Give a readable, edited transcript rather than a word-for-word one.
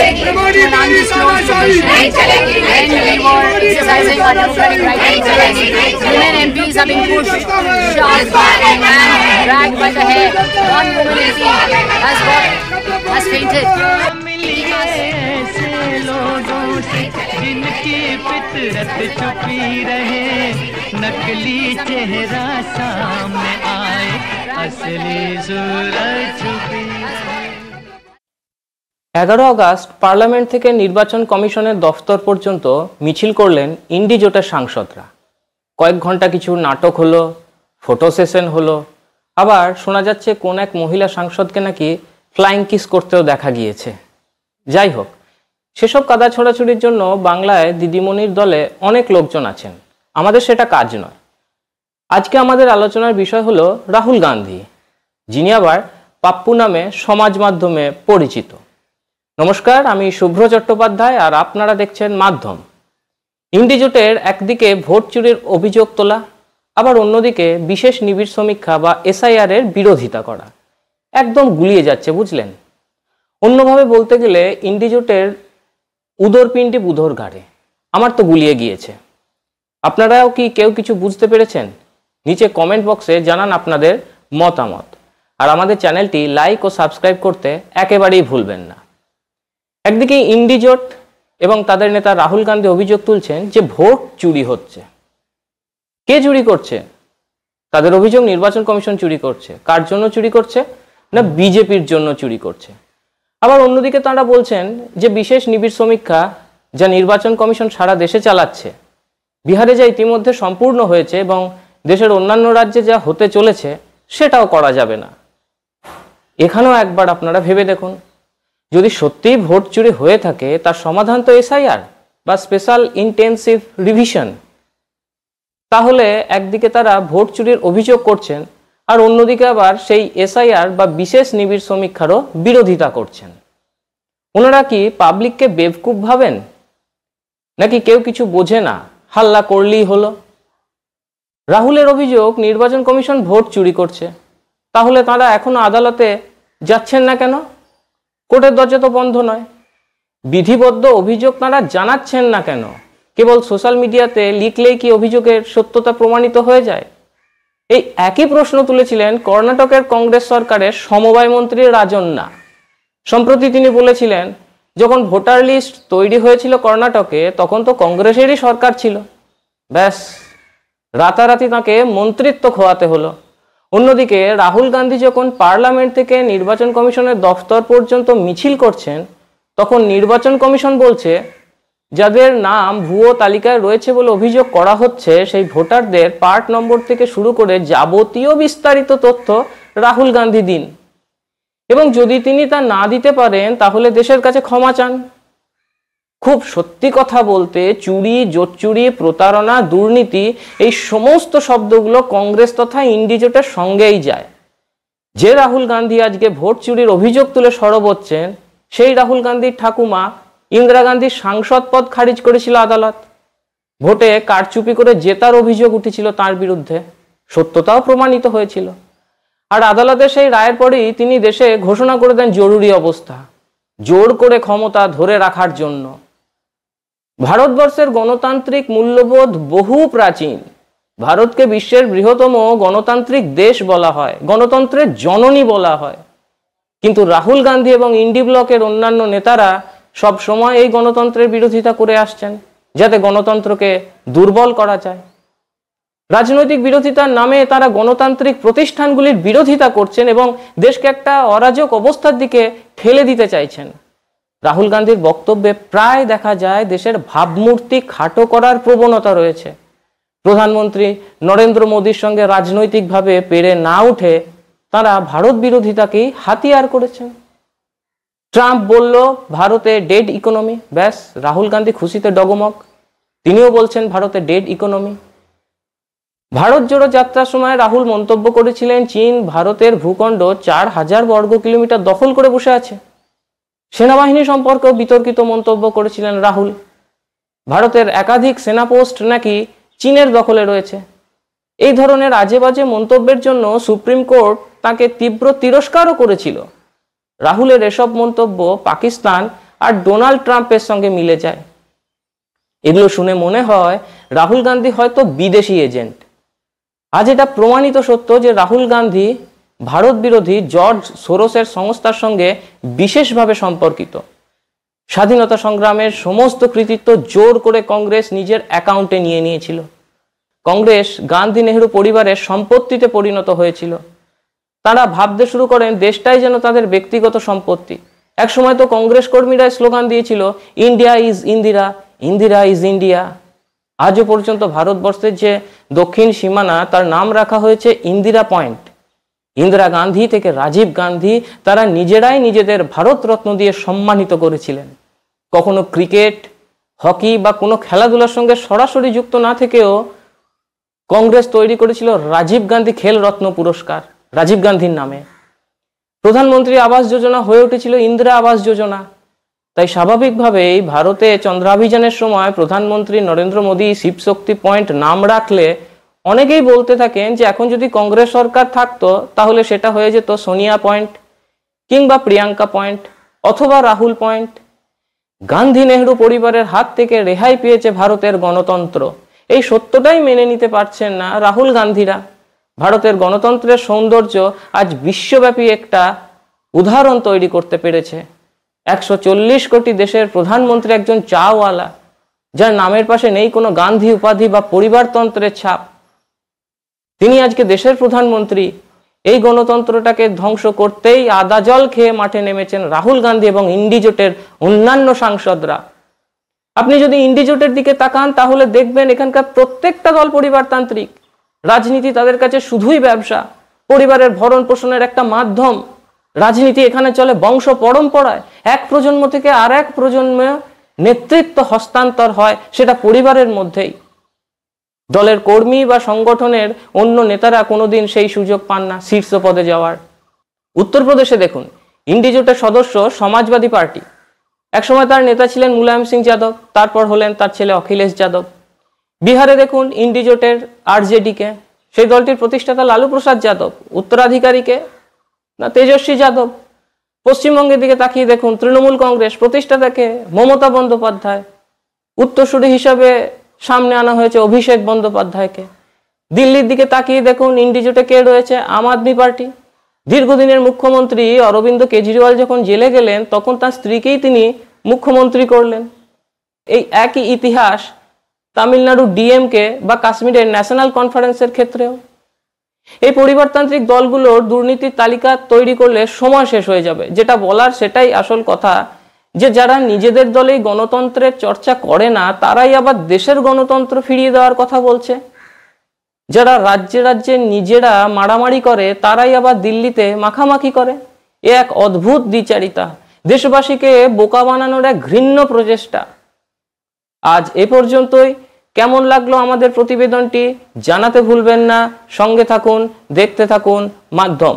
to an undisclosed position when we were exercising our democratic right to protest. Women MPs have been pushed, shoved and dragged by the hair. One woman MP has fainted. जिनकी फितरत छुपी रहे, नकली चेहरा सामने आए, असली सूरत छुपी। 11 আগস্ট পার্লামেন্ট থেকে নির্বাচন কমিশনের দফতর পর্যন্ত মিছিল করলেন ইন্ডি জোটের সাংসদরা। কয়েক ঘন্টা কিছু নাটক হলো, ফটো সেশন হলো, আবার শোনা যাচ্ছে কোন এক মহিলা সাংসদকে নাকি ফ্লাইং কিস করতেও দেখা গিয়েছে। যাই হোক, সেসব কাদা ছোড়াছুড়ির জন্য বাংলায় দিদিমণির দলে অনেক লোকজন আছেন, আমাদের সেটা কাজ নয়। আজকে আমাদের আলোচনার বিষয় হলো রাহুল গান্ধী, যিনি আবার পাপ্পু নামে সমাজ মাধ্যমে পরিচিত। নমস্কার, আমি শুভ্র চট্টোপাধ্যায় আর আপনারা দেখছেন মাধ্যম। ইন্ডি জোটের একদিকে ভোট চুরির অভিযোগ তোলা, আবার অন্যদিকে বিশেষ নিবিড় সমীক্ষা বা SIR এর বিরোধিতা করা, একদম গুলিয়ে যাচ্ছে, বুঝলেন। অন্যভাবে বলতে গেলে ইন্ডি জোটের উদরপিণ্ডি বুধর ঘাড়ে, আমার তো গুলিয়ে গিয়েছে। আপনারাও কি কেউ কিছু বুঝতে পেরেছেন? নিচে কমেন্ট বক্সে জানান আপনাদের মতামত, আর আমাদের চ্যানেলটি লাইক ও সাবস্ক্রাইব করতে একেবারেই ভুলবেন না। একদিকে ইন্ডি জোট এবং তাদের নেতা রাহুল গান্ধী অভিযোগ তুলছেন যে ভোট চুরি হচ্ছে। কে চুরি করছে? তাদের অভিযোগ নির্বাচন কমিশন চুরি করছে। কার জন্য চুরি করছে? না বিজেপির জন্য চুরি করছে। আবার অন্যদিকে তারা বলছেন যে বিশেষ নিবিড় সমীক্ষা যা নির্বাচন কমিশন সারা দেশে চালাচ্ছে, বিহারে যা ইতিমধ্যে সম্পূর্ণ হয়েছে এবং দেশের অন্যান্য রাজ্যে যা হতে চলেছে সেটাও করা যাবে না। এখানেও একবার আপনারা ভেবে দেখুন, যদি সত্যিই ভোট চুরি হয়ে থাকে তার সমাধান তো SIR বা স্পেশাল ইন্টেন্সিভ রিভিশন। তাহলে একদিকে তারা ভোট চুরির অভিযোগ করছেন আর অন্যদিকে আবার সেই SIR বা বিশেষ নিবিড় সমীক্ষারও বিরোধিতা করছেন। ওনারা কি পাবলিককে বেবকুফ ভাবেন, নাকি কেউ কিছু বোঝে না, হাল্লা করলেই হলো? রাহুলের অভিযোগ নির্বাচন কমিশন ভোট চুরি করছে, তাহলে তারা এখনো আদালতে যাচ্ছেন না কেন? কোর্টের দরজা তো বন্ধ নয়। বিধিবদ্ধ অভিযোগ তারা জানাচ্ছেন না কেন? কেবল সোশ্যাল মিডিয়াতে লিখলেই কি অভিযোগের সত্যতা প্রমাণিত হয়ে যায়? এই একই প্রশ্ন তুলেছিলেন কর্ণাটকের কংগ্রেস সরকারের সমবায় মন্ত্রী রাজন্না। সম্প্রতি তিনি বলেছিলেন, যখন ভোটার লিস্ট তৈরি হয়েছিল কর্ণাটকে তখন তো কংগ্রেসেরই সরকার ছিল। ব্যাস, রাতারাতি তাকে মন্ত্রিত্ব খোয়াতে হলো। অন্যদিকে রাহুল গান্ধী যখন পার্লামেন্ট থেকে নির্বাচন কমিশনের দফতর পর্যন্ত মিছিল করছেন, তখন নির্বাচন কমিশন বলছে যাদের নাম ভুয়ো তালিকায় রয়েছে বলে অভিযোগ করা হচ্ছে সেই ভোটারদের পার্ট নম্বর থেকে শুরু করে যাবতীয় বিস্তারিত তথ্য রাহুল গান্ধী দিন, এবং যদি তিনি তা না দিতে পারেন তাহলে দেশের কাছে ক্ষমা চান। খুব সত্যি কথা বলতে চুরি, জোটচুরি, প্রতারণা, দুর্নীতি এই সমস্ত শব্দগুলো কংগ্রেস তথা ইন্ডি জোটের সঙ্গেই যায়। যে রাহুল গান্ধী আজকে ভোট চুরির অভিযোগ তুলে সরব হচ্ছেন, সেই রাহুল গান্ধীর ঠাকুমা ইন্দিরা গান্ধীর সাংসদ পদ খারিজ করেছিল আদালত। ভোটে কারচুপি করে জেতার অভিযোগ উঠেছিল তার বিরুদ্ধে, সত্যতাও প্রমাণিত হয়েছিল। আর আদালতের সেই রায়ের পরেই তিনি দেশে ঘোষণা করে দেন জরুরি অবস্থা, জোর করে ক্ষমতা ধরে রাখার জন্য। ভারতবর্ষের গণতান্ত্রিক মূল্যবোধ বহু প্রাচীন। ভারতকে বিশ্বের বৃহত্তম গণতান্ত্রিক দেশ বলা হয়, গণতন্ত্রের জননী বলা হয়। কিন্তু রাহুল গান্ধী এবং ইন্ডি ব্লকের অন্যান্য নেতারা সব সময় এই গণতন্ত্রের বিরোধিতা করে আসছেন, যাতে গণতন্ত্রকে দুর্বল করা যায়। রাজনৈতিক বিরোধিতার নামে তারা গণতান্ত্রিক প্রতিষ্ঠানগুলির বিরোধিতা করছেন এবং দেশকে একটা অরাজক অবস্থার দিকে ঠেলে দিতে চাইছেন। রাহুল গান্ধীর বক্তব্যে প্রায় দেখা যায় দেশের ভাবমূর্তি খাটো করার প্রবণতা রয়েছে। প্রধানমন্ত্রী নরেন্দ্র মোদীর সঙ্গে রাজনৈতিকভাবে পেরে না উঠে তারা ভারত বিরোধিতাকেই হাতিয়ার করেছেন। ট্রাম্প বলল ভারতে ডেড ইকোনমি, ব্যাস রাহুল গান্ধী খুশিতে ডগমগ। তিনিও বলছেন ভারতে ডেড ইকোনমি। ভারত জোড়ো যাত্রার সময় রাহুল মন্তব্য করেছিলেন চীন ভারতের ভূখণ্ড 4000 বর্গ কিলোমিটার দখল করে বসে আছে। সেনাবাহিনী সম্পর্কেও বিতর্কিত মন্তব্য করেছিলেন রাহুল। ভারতের একাধিক সেনা পোস্ট নাকি চীনের দখলে রয়েছে। এই ধরনের আজে বাজে মন্তব্যের জন্য সুপ্রিম কোর্ট তাকে তীব্র তিরস্কারও করেছিল। রাহুলের এসব মন্তব্য পাকিস্তান আর ডোনাল্ড ট্রাম্পের সঙ্গে মিলে যায়। এগুলো শুনে মনে হয় রাহুল গান্ধী হয়তো বিদেশি এজেন্ট। আজ এটা প্রমাণিত সত্য যে রাহুল গান্ধী ভারত বিরোধী জর্জ সোরোসের সংস্থার সঙ্গে বিশেষভাবে সম্পর্কিত। স্বাধীনতা সংগ্রামের সমস্ত কৃতিত্ব জোর করে কংগ্রেস নিজের অ্যাকাউন্টে নিয়ে নিয়েছিল। কংগ্রেস গান্ধী নেহরু পরিবারের সম্পত্তিতে পরিণত হয়েছিল। তারা ভাবতে শুরু করেন দেশটাই যেন তাদের ব্যক্তিগত সম্পত্তি। একসময় তো কংগ্রেস কর্মীরা স্লোগান দিয়েছিল, India is Indira, Indira is India. আজও পর্যন্ত ভারতবর্ষের যে দক্ষিণ সীমানা তার নাম রাখা হয়েছে ইন্দিরা পয়েন্ট। ইন্দিরা গান্ধী থেকে রাজীব গান্ধী তারা নিজেরাই নিজেদের ভারতরত্ন দিয়ে সম্মানিত করেছিলেন। কখনো ক্রিকেট, হকি বা কোনো খেলাধুলার সঙ্গে সরাসরি যুক্ত না থেকেও কংগ্রেস তৈরি করেছিল রাজীব গান্ধী খেল রত্ন পুরস্কার রাজীব গান্ধীর নামে। প্রধানমন্ত্রী আবাস যোজনা হয়ে উঠেছিল ইন্দিরা আবাস যোজনা। তাই স্বাভাবিকভাবেই ভারতে চন্দ্রাভিযানের সময় প্রধানমন্ত্রী নরেন্দ্র মোদী শিবশক্তি পয়েন্ট নাম রাখলে অনেকেই বলতে থাকেন যে এখন যদি কংগ্রেস সরকার থাকতো তাহলে সেটা হয়ে যেত সোনিয়া পয়েন্ট কিংবা প্রিয়াঙ্কা পয়েন্ট অথবা রাহুল পয়েন্ট। গান্ধী নেহরু পরিবারের হাত থেকে রেহাই পেয়েছে ভারতের গণতন্ত্র, এই সত্যটাই মেনে নিতে পারছেন না রাহুল গান্ধীরা। ভারতের গণতন্ত্রের সৌন্দর্য আজ বিশ্বব্যাপী একটা উদাহরণ তৈরি করতে পেরেছে। 140 কোটি দেশের প্রধানমন্ত্রী একজন চাওয়ালা, যার নামের পাশে নেই কোনো গান্ধী উপাধি বা পরিবারতন্ত্রের ছাপ। তিনি আজকে দেশের প্রধানমন্ত্রী। এই গণতন্ত্রটাকে ধ্বংস করতেই আদা জল খেয়ে মাঠে নেমেছেন রাহুল গান্ধী এবং ইন্ডিজোটের অন্যান্য সাংসদরা। আপনি যদি ইন্ডিজোটের দিকে তাকান তাহলে দেখবেন এখানকার প্রত্যেকটা দল পরিবারতান্ত্রিক। রাজনীতি তাদের কাছে শুধুই ব্যবসা, পরিবারের ভরণ পোষণের একটা মাধ্যম। রাজনীতি এখানে চলে বংশ পরম্পরায়, এক প্রজন্ম থেকে আর এক প্রজন্মে নেতৃত্ব হস্তান্তর হয়, সেটা পরিবারের মধ্যেই। দলের কর্মী বা সংগঠনের অন্য নেতারা কোনোদিন সেই সুযোগ পান না শীর্ষ পদে যাওয়ার। উত্তরপ্রদেশে দেখুন, ইন্ডিজোটের সদস্য সমাজবাদী পার্টি, একসময় তার নেতা ছিলেন মুলায়ম সিং যাদব, তারপর হলেন তার ছেলে অখিলেশ যাদব। বিহারে দেখুন ইন্ডিজোটের আরজেডিকে, সেই দলটির প্রতিষ্ঠাতা লালু প্রসাদ যাদব, উত্তরাধিকারীকে না তেজস্বী যাদব। পশ্চিমবঙ্গের দিকে তাকিয়ে দেখুন তৃণমূল কংগ্রেস, প্রতিষ্ঠাতাকে মমতা বন্দ্যোপাধ্যায়, উত্তরসূরি হিসাবে সামনে আনা হয়েছে অভিষেক বন্দ্যোপাধ্যায়কে। দিল্লির দিকে তাকিয়ে দেখুন ইন্ডিজোটে কে রয়েছে, আম আদমি পার্টি। দীর্ঘদিনের মুখ্যমন্ত্রী অরবিন্দ কেজরিওয়াল যখন জেলে গেলেন তখন তার স্ত্রীকেই তিনি মুখ্যমন্ত্রী করলেন। এই একই ইতিহাস তামিলনাড়ু ডিএমকে বা কাশ্মীরের ন্যাশনাল কনফারেন্সের ক্ষেত্রেও। এই পরিবারতান্ত্রিক দলগুলোর দুর্নীতির তালিকা তৈরি করলে সময় শেষ হয়ে যাবে। যেটা বলার সেটাই আসল কথা, যে যারা নিজেদের দলেই গণতন্ত্রের চর্চা করে না তারাই আবার দেশের গণতন্ত্র ফিরিয়ে দেওয়ার কথা বলছে। যারা রাজ্যে রাজ্যে নিজেরা মারামারি করে তারাই আবার দিল্লিতে মাখামাখি করে। এ এক অদ্ভুত দ্বিচারিতা, দেশবাসীকে বোকা বানানোর এক ঘৃণ্য প্রচেষ্টা। আজ এ পর্যন্তই। কেমন লাগলো আমাদের প্রতিবেদনটি জানাতে ভুলবেন না। সঙ্গে থাকুন, দেখতে থাকুন মাধ্যম।